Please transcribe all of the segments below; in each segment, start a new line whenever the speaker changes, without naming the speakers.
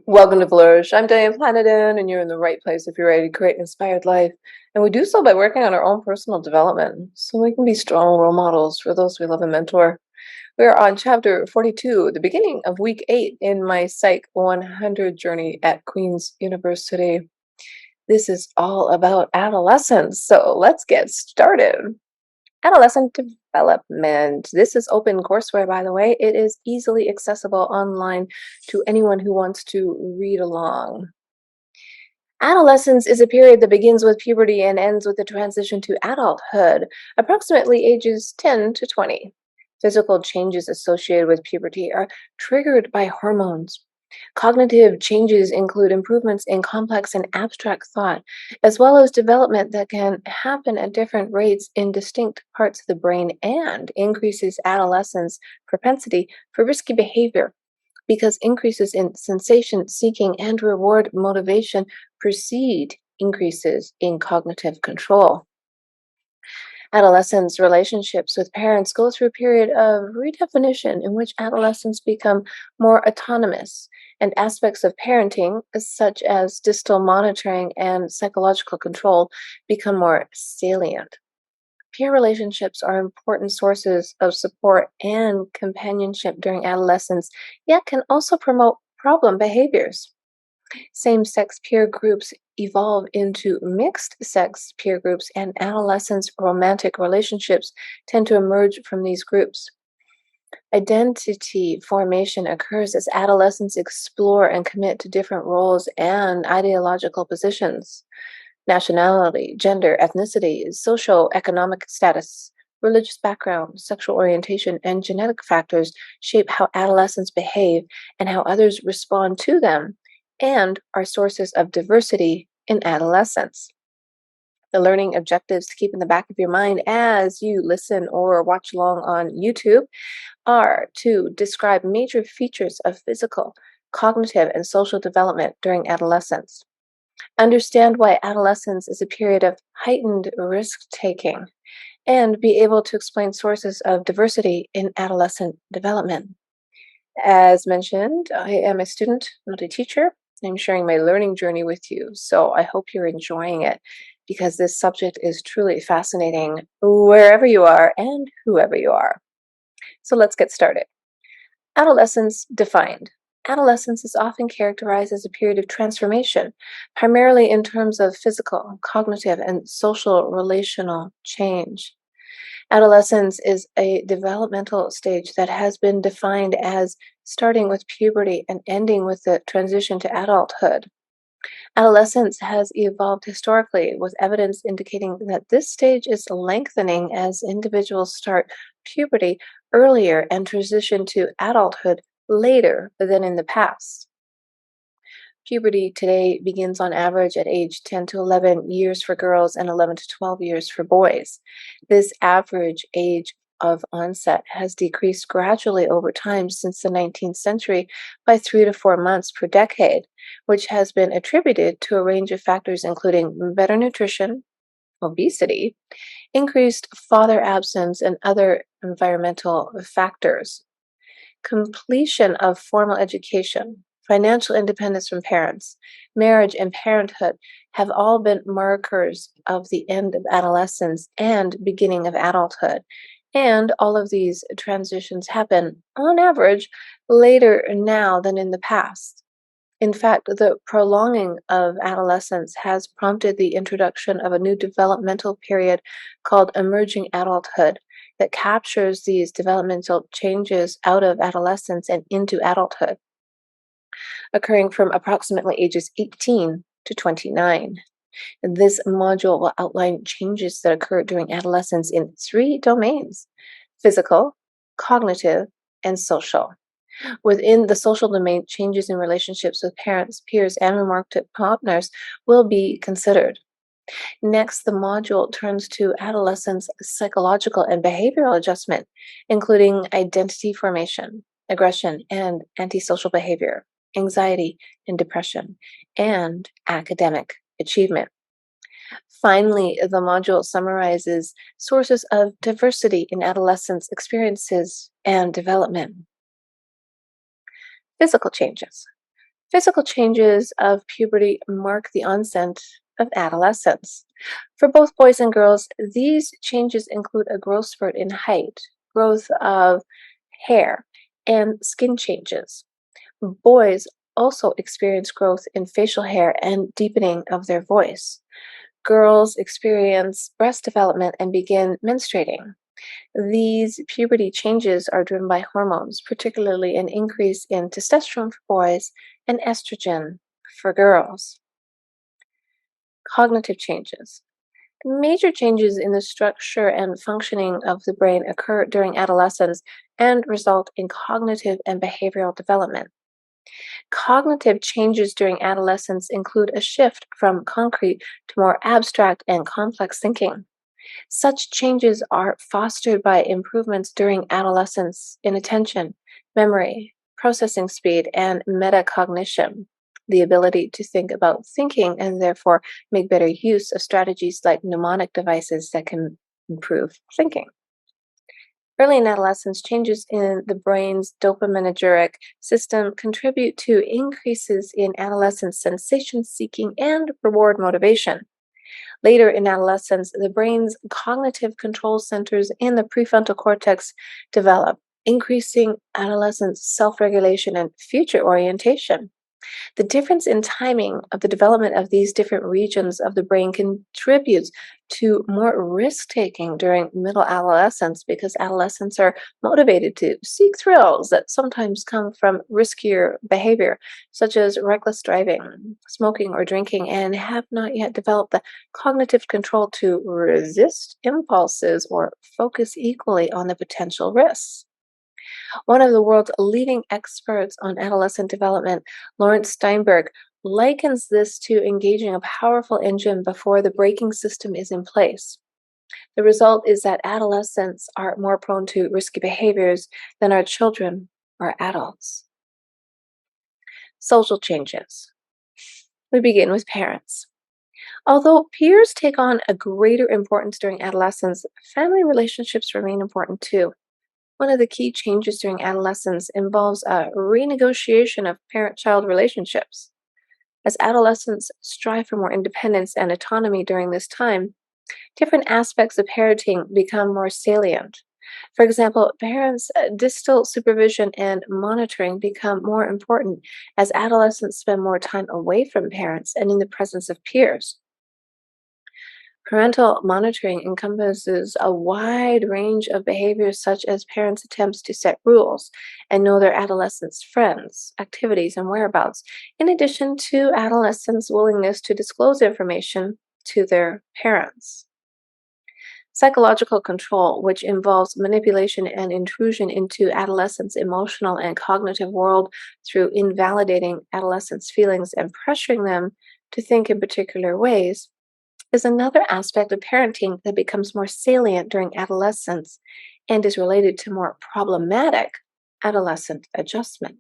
Welcome to Flourish. I'm Diane Planidin, and you're in the right place if you're ready to create an inspired life. And we do so by working on our own personal development so we can be strong role models for those we love and mentor. We are on chapter 42, the beginning of week 8 in my Psych-100 journey at Queen's University. This is all about adolescence, so let's get started. Adolescent Development. This is open courseware, by the way. It is easily accessible online to anyone who wants to read along. Adolescence is a period that begins with puberty and ends with the transition to adulthood, approximately ages 10 to 20. Physical changes associated with puberty are triggered by hormones. Cognitive changes include improvements in complex and abstract thought, as well as development that can happen at different rates in distinct parts of the brain and increases adolescents' propensity for risky behavior because increases in sensation seeking and reward motivation precede increases in cognitive control. Adolescents' relationships with parents go through a period of redefinition in which adolescents become more autonomous, and aspects of parenting, such as distal monitoring and psychological control, become more salient. Peer relationships are important sources of support and companionship during adolescence, yet can also promote problem behaviors. Same sex peer groups evolve into mixed sex peer groups, and adolescents' romantic relationships tend to emerge from these groups. Identity formation occurs as adolescents explore and commit to different roles and ideological positions. Nationality, gender, ethnicity, socio-economic status, religious background, sexual orientation, and genetic factors shape how adolescents behave and how others respond to them, and are sources of diversity in adolescence. The learning objectives to keep in the back of your mind as you listen or watch along on YouTube are to describe major features of physical, cognitive, and social development during adolescence. Understand why adolescence is a period of heightened risk taking, and be able to explain sources of diversity in adolescent development. As mentioned, I am a student, not a teacher. I'm sharing my learning journey with you, so I hope you're enjoying it because this subject is truly fascinating wherever you are and whoever you are. So let's get started. Adolescence defined. Adolescence is often characterized as a period of transformation, primarily in terms of physical, cognitive, and social relational change. Adolescence is a developmental stage that has been defined as starting with puberty and ending with the transition to adulthood. Adolescence has evolved historically, with evidence indicating that this stage is lengthening as individuals start puberty earlier and transition to adulthood later than in the past. Puberty today begins on average at age 10 to 11 years for girls and 11 to 12 years for boys. This average age of onset has decreased gradually over time since the 19th century by 3 to 4 months per decade, which has been attributed to a range of factors including better nutrition, obesity, increased father absence, and other environmental factors. Completion of formal education, financial independence from parents, marriage, and parenthood have all been markers of the end of adolescence and beginning of adulthood. And all of these transitions happen, on average, later now than in the past. In fact, the prolonging of adolescence has prompted the introduction of a new developmental period called emerging adulthood that captures these developmental changes out of adolescence and into adulthood, occurring from approximately ages 18 to 29. This module will outline changes that occur during adolescence in 3 domains: physical, cognitive, and social. Within the social domain, changes in relationships with parents, peers, and romantic partners will be considered. Next, the module turns to adolescents' psychological and behavioral adjustment, including identity formation, aggression and antisocial behavior, anxiety and depression, and academic achievement. Finally, the module summarizes sources of diversity in adolescents' experiences and development. Physical changes. Physical changes of puberty mark the onset of adolescence. For both boys and girls, these changes include a growth spurt in height, growth of hair, and skin changes. Boys also experience growth in facial hair and deepening of their voice. Girls experience breast development and begin menstruating. These puberty changes are driven by hormones, particularly an increase in testosterone for boys and estrogen for girls. Cognitive changes. Major changes in the structure and functioning of the brain occur during adolescence and result in cognitive and behavioral development. Cognitive changes during adolescence include a shift from concrete to more abstract and complex thinking. Such changes are fostered by improvements during adolescence in attention, memory, processing speed, and metacognition, the ability to think about thinking and therefore make better use of strategies like mnemonic devices that can improve thinking. Early in adolescence, changes in the brain's dopaminergic system contribute to increases in adolescent sensation seeking and reward motivation. Later in adolescence, the brain's cognitive control centers in the prefrontal cortex develop, increasing adolescent self regulation and future orientation. The difference in timing of the development of these different regions of the brain contributes to more risk taking during middle adolescence because adolescents are motivated to seek thrills that sometimes come from riskier behavior, such as reckless driving, smoking, or drinking, and have not yet developed the cognitive control to resist impulses or focus equally on the potential risks. One of the world's leading experts on adolescent development, Lawrence Steinberg, likens this to engaging a powerful engine before the braking system is in place. The result is that adolescents are more prone to risky behaviors than our children or adults. Social changes. We begin with parents. Although peers take on a greater importance during adolescence, family relationships remain important too. One of the key changes during adolescence involves a renegotiation of parent child relationships. As adolescents strive for more independence and autonomy during this time, different aspects of parenting become more salient. For example, parents' distal supervision and monitoring become more important as adolescents spend more time away from parents and in the presence of peers. Parental monitoring encompasses a wide range of behaviors, such as parents' attempts to set rules and know their adolescents' friends, activities, and whereabouts, in addition to adolescents' willingness to disclose information to their parents. Psychological control, which involves manipulation and intrusion into adolescents' emotional and cognitive world through invalidating adolescents' feelings and pressuring them to think in particular ways, is another aspect of parenting that becomes more salient during adolescence and is related to more problematic adolescent adjustment.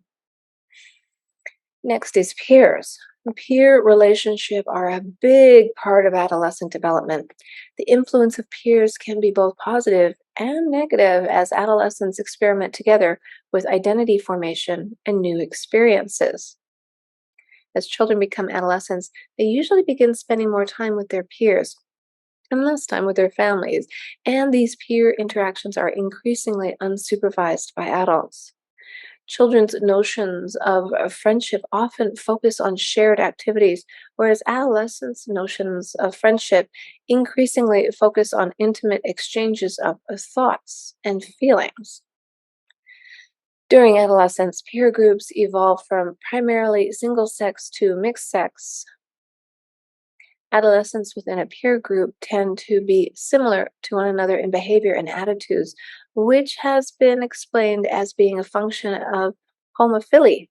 Next is peers. Peer relationship are a big part of adolescent development. The influence of peers can be both positive and negative as adolescents experiment together with identity formation and new experiences. As children become adolescents, they usually begin spending more time with their peers and less time with their families, and these peer interactions are increasingly unsupervised by adults. Children's notions of friendship often focus on shared activities, whereas adolescents' notions of friendship increasingly focus on intimate exchanges of thoughts and feelings. During adolescence, peer groups evolve from primarily single sex to mixed sex. Adolescents within a peer group tend to be similar to one another in behavior and attitudes, which has been explained as being a function of homophily.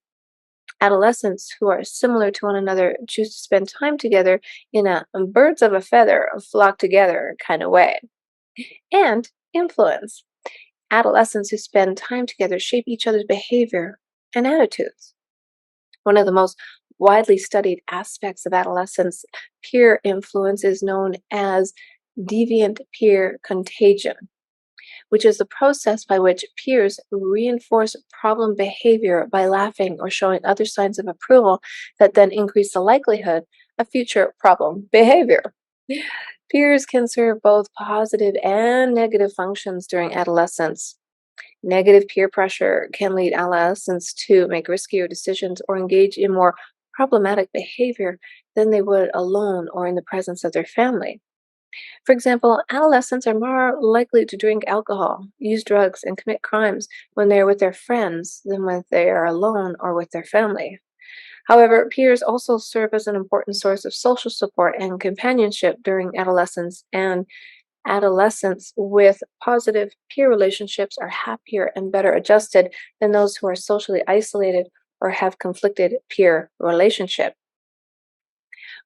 Adolescents who are similar to one another choose to spend time together in a birds of a feather, flock together kind of way. And influence. Adolescents who spend time together shape each other's behavior and attitudes. One of the most widely studied aspects of adolescence peer influence is known as deviant peer contagion. which is the process by which peers reinforce problem behavior by laughing or showing other signs of approval that then increase the likelihood of future problem behavior. Peers can serve both positive and negative functions during adolescence. Negative peer pressure can lead adolescents to make riskier decisions or engage in more problematic behavior than they would alone or in the presence of their family. For example, adolescents are more likely to drink alcohol, use drugs, and commit crimes when they are with their friends than when they are alone or with their family. However, peers also serve as an important source of social support and companionship during adolescence, and adolescents with positive peer relationships are happier and better adjusted than those who are socially isolated or have conflicted peer relationships.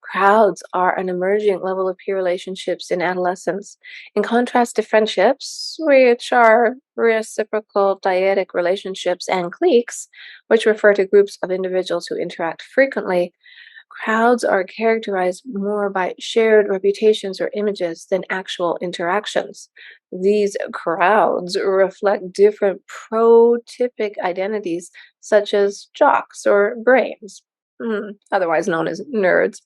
Crowds are an emerging level of peer relationships in adolescence. In contrast to friendships, which are reciprocal dyadic relationships, and cliques, which refer to groups of individuals who interact frequently, crowds are characterized more by shared reputations or images than actual interactions. These crowds reflect different prototypic identities, such as jocks or brains, otherwise known as nerds,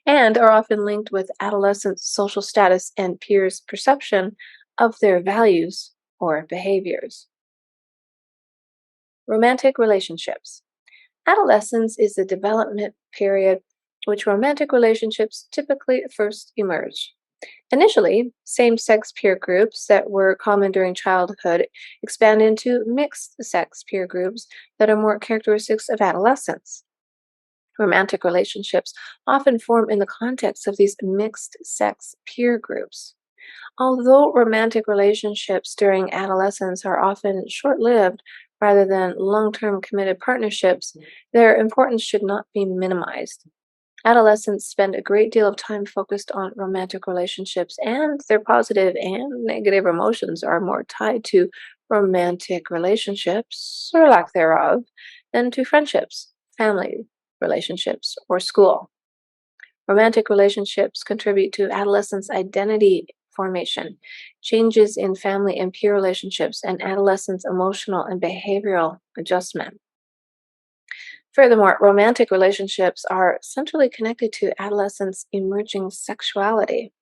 and are often linked with adolescent social status and peers' perception of their values or behaviors. Romantic relationships. Adolescence is the development period which romantic relationships typically first emerge. Initially, same sex peer groups that were common during childhood expand into mixed sex peer groups that are more characteristics of adolescence. Romantic relationships often form in the context of these mixed sex peer groups. Although romantic relationships during adolescence are often short lived rather than long term committed partnerships, their importance should not be minimized. Adolescents spend a great deal of time focused on romantic relationships, and their positive and negative emotions are more tied to romantic relationships, or lack thereof, than to friendships, family relationships, or school. Romantic relationships contribute to adolescents' identity formation, changes in family and peer relationships, and adolescents' emotional and behavioral adjustment. Furthermore, romantic relationships are centrally connected to adolescents' emerging sexuality.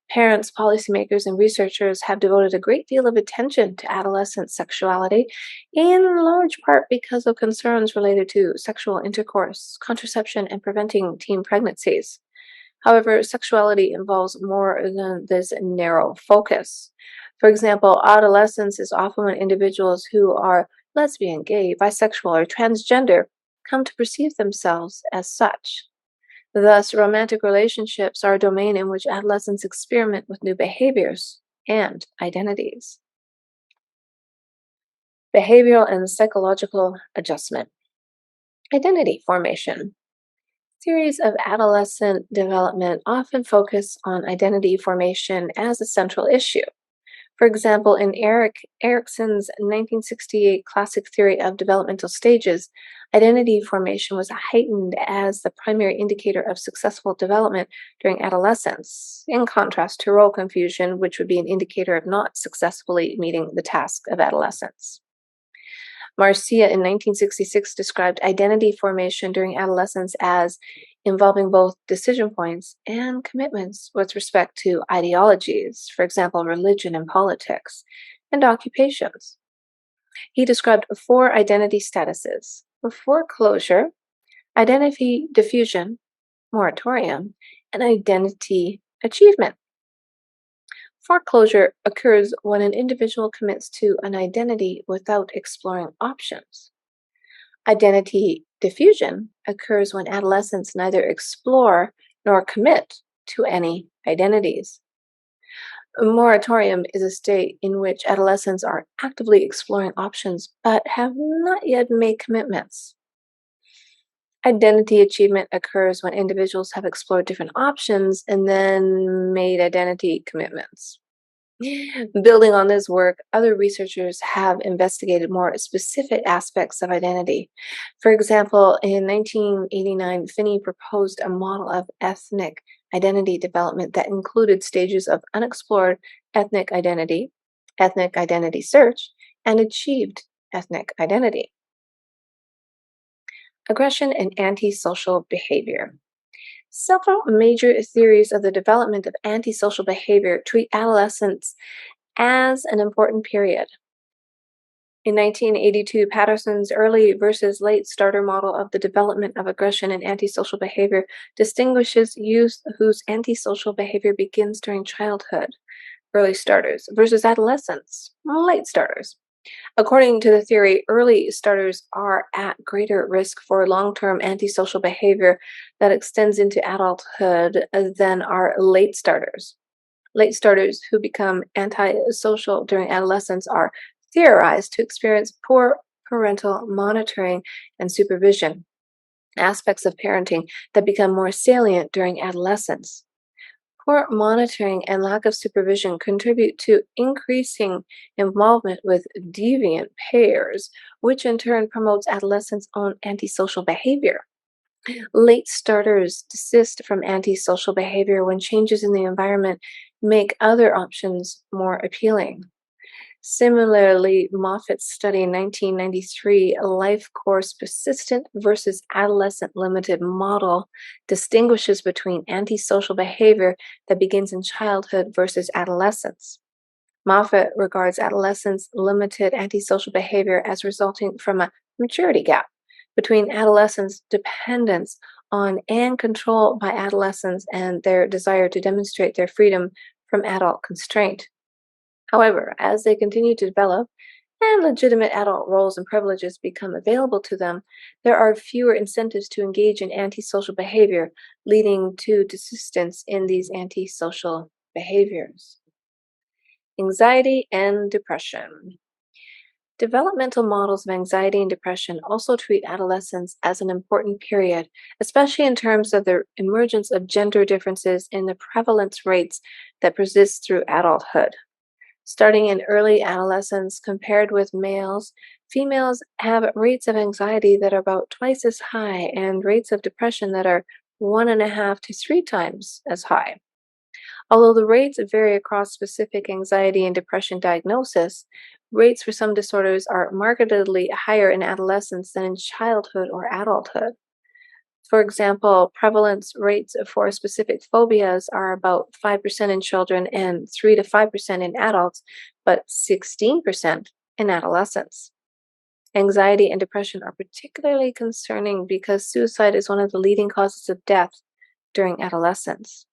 Parents, policymakers, and researchers have devoted a great deal of attention to adolescent sexuality, in large part because of concerns related to sexual intercourse, contraception, and preventing teen pregnancies. However, sexuality involves more than this narrow focus. For example, adolescence is often when individuals who are lesbian, gay, bisexual, or transgender come to perceive themselves as such. Thus, romantic relationships are a domain in which adolescents experiment with new behaviors and identities. Behavioral and psychological adjustment. Identity formation. Theories of adolescent development often focus on identity formation as a central issue. For example, in Erickson's 1968 classic theory of developmental stages, identity formation was heightened as the primary indicator of successful development during adolescence, in contrast to role confusion, which would be an indicator of not successfully meeting the task of adolescence. Marcia in 1966 described identity formation during adolescence as involving both decision points and commitments with respect to ideologies, for example, religion and politics, and occupations. He described four identity statuses: foreclosure, identity diffusion, moratorium, and identity achievement. Foreclosure occurs when an individual commits to an identity without exploring options. Identity diffusion occurs when adolescents neither explore nor commit to any identities. A moratorium is a state in which adolescents are actively exploring options but have not yet made commitments. Identity achievement occurs when individuals have explored different options and then made identity commitments. Building on this work, other researchers have investigated more specific aspects of identity. For example, in 1989, Finney proposed a model of ethnic identity development that included stages of unexplored ethnic identity, ethnic identity search, and achieved ethnic identity. Aggression and antisocial behavior. Several major theories of the development of antisocial behavior treat adolescence as an important period. In 1982, Patterson's early versus late starter model of the development of aggression and antisocial behavior distinguishes youth whose antisocial behavior begins during childhood, early starters, versus adolescents, late starters. According to the theory, early starters are at greater risk for long term antisocial behavior that extends into adulthood than are late starters. Late starters who become antisocial during adolescence are theorized to experience poor parental monitoring and supervision, aspects of parenting that become more salient during adolescence. Poor monitoring and lack of supervision contribute to increasing involvement with deviant peers, which in turn promotes adolescents' own antisocial behavior. Late starters desist from antisocial behavior when changes in the environment make other options more appealing. Similarly, Moffat's study in 1993, Life Course Persistent versus Adolescent Limited Model, distinguishes between antisocial behavior that begins in childhood versus adolescence. Moffat regards adolescents' limited antisocial behavior as resulting from a maturity gap between adolescents' dependence on and control by adolescents and their desire to demonstrate their freedom from adult constraint. However, as they continue to develop and legitimate adult roles and privileges become available to them, there are fewer incentives to engage in antisocial behavior, leading to desistance in these antisocial behaviors. Anxiety and depression. Developmental models of anxiety and depression also treat adolescence as an important period, especially in terms of the emergence of gender differences in the prevalence rates that persist through adulthood. Starting in early adolescence, compared with males, females have rates of anxiety that are about twice as high and rates of depression that are 1.5 to 3 times as high. Although the rates vary across specific anxiety and depression diagnosis, rates for some disorders are markedly higher in adolescence than in childhood or adulthood. For example, prevalence rates for specific phobias are about 5% in children and 3 to 5% in adults, but 16% in adolescents. Anxiety and depression are particularly concerning because suicide is one of the leading causes of death during adolescence.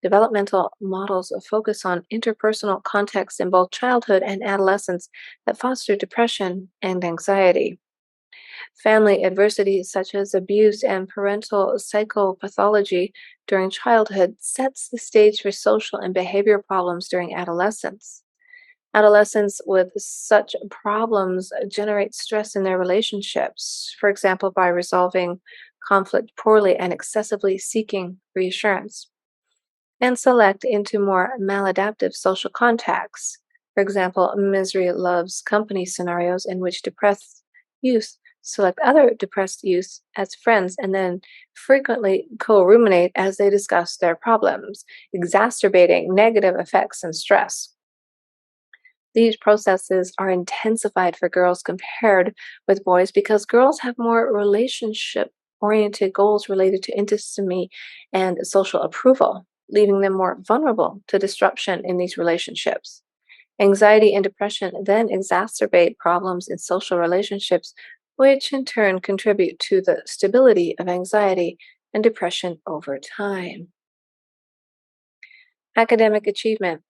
Developmental models focus on interpersonal contexts in both childhood and adolescence that foster depression and anxiety. Family adversity, such as abuse and parental psychopathology during childhood, sets the stage for social and behavior problems during adolescence. Adolescents with such problems generate stress in their relationships, for example, by resolving conflict poorly and excessively seeking reassurance, and select into more maladaptive social contacts. For example, misery loves company scenarios in which depressed youth select other depressed youth as friends and then frequently co ruminate as they discuss their problems, exacerbating negative effects and stress. These processes are intensified for girls compared with boys because girls have more relationship oriented goals related to intimacy and social approval, leaving them more vulnerable to disruption in these relationships. Anxiety and depression then exacerbate problems in social relationships, which in turn contribute to the stability of anxiety and depression over time. Academic achievement.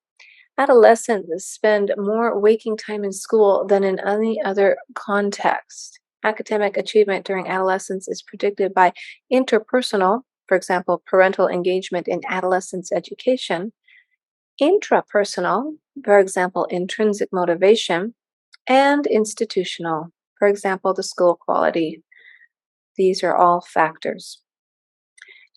Adolescents spend more waking time in school than in any other context. Academic achievement during adolescence is predicted by interpersonal, for example, parental engagement in adolescence education, intrapersonal, for example, intrinsic motivation, and institutional, for example, the school quality. These are all factors.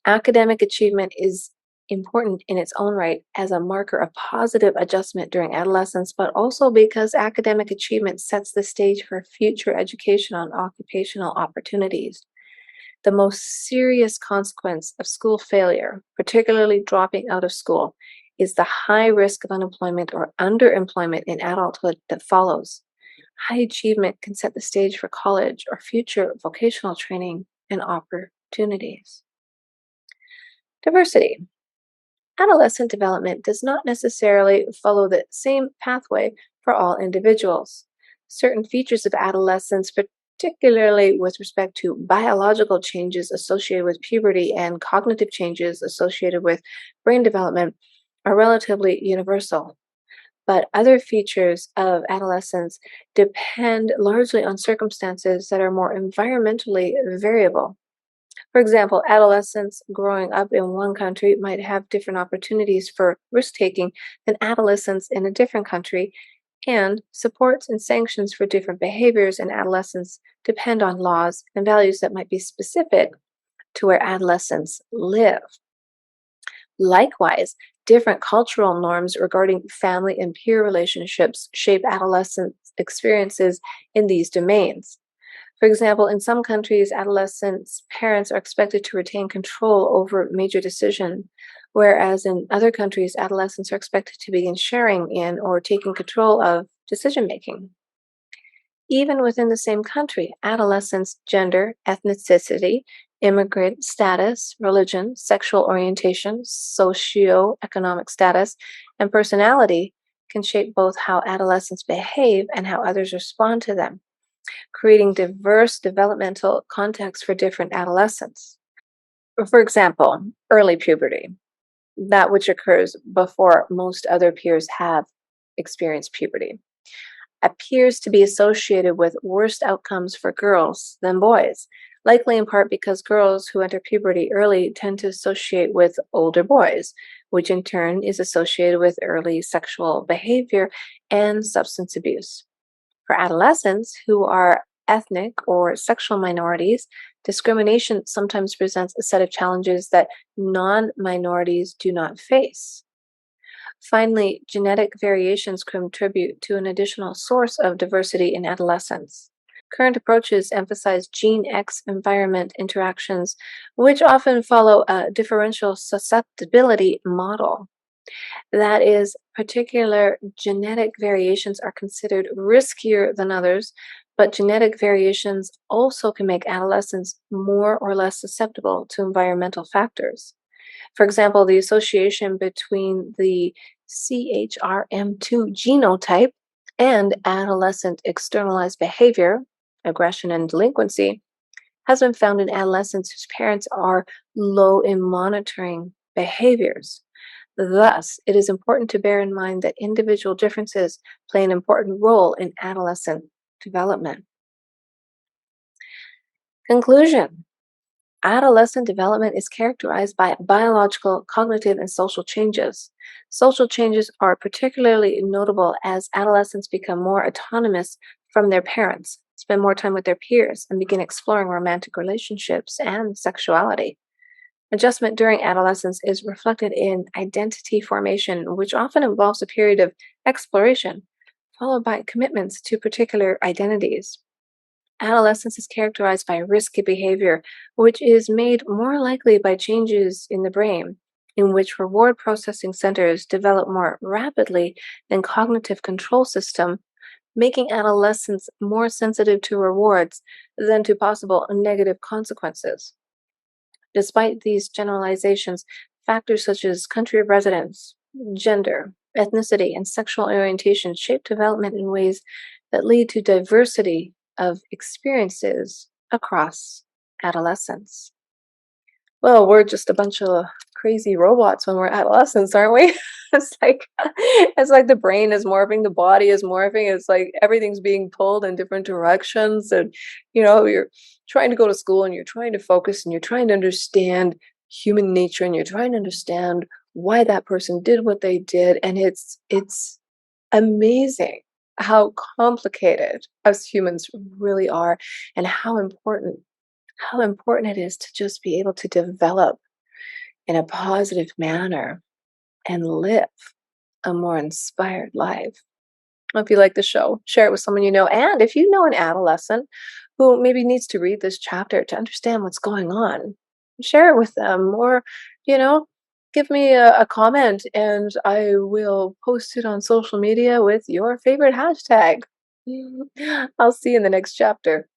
Academic achievement is important in its own right as a marker of positive adjustment during adolescence, but also because academic achievement sets the stage for future educational and occupational opportunities. The most serious consequence of school failure, particularly dropping out of school, is the high risk of unemployment or underemployment in adulthood that follows. High achievement can set the stage for college or future vocational training and opportunities. Diversity. Adolescent development does not necessarily follow the same pathway for all individuals. Certain features of adolescence, particularly with respect to biological changes associated with puberty and cognitive changes associated with brain development, are relatively universal. But other features of adolescence depend largely on circumstances that are more environmentally variable. For example, adolescents growing up in one country might have different opportunities for risk taking than adolescents in a different country, and supports and sanctions for different behaviors in adolescence depend on laws and values that might be specific to where adolescents live. Likewise, different cultural norms regarding family and peer relationships shape adolescent experiences in these domains. For example, in some countries, adolescents' parents are expected to retain control over major decisions, whereas in other countries, adolescents are expected to begin sharing in or taking control of decision making. Even within the same country, adolescents' gender, ethnicity, immigrant status, religion, sexual orientation, socio-economic status, and personality can shape both how adolescents behave and how others respond to them, creating diverse developmental contexts for different adolescents. For example, early puberty, that which occurs before most other peers have experienced puberty, appears to be associated with worse outcomes for girls than boys, likely in part because girls who enter puberty early tend to associate with older boys, which in turn is associated with early sexual behavior and substance abuse. For adolescents who are ethnic or sexual minorities, discrimination sometimes presents a set of challenges that non minorities do not face. Finally, genetic variations contribute to an additional source of diversity in adolescence. Current approaches emphasize gene X environment interactions, which often follow a differential susceptibility model. That is, particular genetic variations are considered riskier than others, but genetic variations also can make adolescents more or less susceptible to environmental factors. For example, the association between the CHRM2 genotype and adolescent externalized behavior, aggression, and delinquency has been found in adolescents whose parents are low in monitoring behaviors. Thus, it is important to bear in mind that individual differences play an important role in adolescent development. Conclusion. Adolescent development is characterized by biological, cognitive, and social changes. Social changes are particularly notable as adolescents become more autonomous from their parents, spend more time with their peers, and begin exploring romantic relationships and sexuality. Adjustment during adolescence is reflected in identity formation, which often involves a period of exploration, followed by commitments to particular identities. Adolescence is characterized by risky behavior, which is made more likely by changes in the brain, in which reward processing centers develop more rapidly than cognitive control system, making adolescents more sensitive to rewards than to possible negative consequences. Despite these generalizations, factors such as country of residence, gender, ethnicity, and sexual orientation shape development in ways that lead to diversity of experiences across adolescence. Well, we're just a bunch of crazy robots when we're adolescents, aren't we? It's like the brain is morphing, the body is morphing. It's like everything's being pulled in different directions, and you're trying to go to school and you're trying to focus and you're trying to understand human nature and you're trying to understand why that person did what they did, and it's amazing how complicated us humans really are, and how important it is to just be able to develop in a positive manner and live a more inspired life. If you like the show, share it with someone you know. And if you know an adolescent who maybe needs to read this chapter to understand what's going on, share it with them. Or, you know, Give me a comment and I will post it on social media with your favorite hashtag. I'll see you in the next chapter.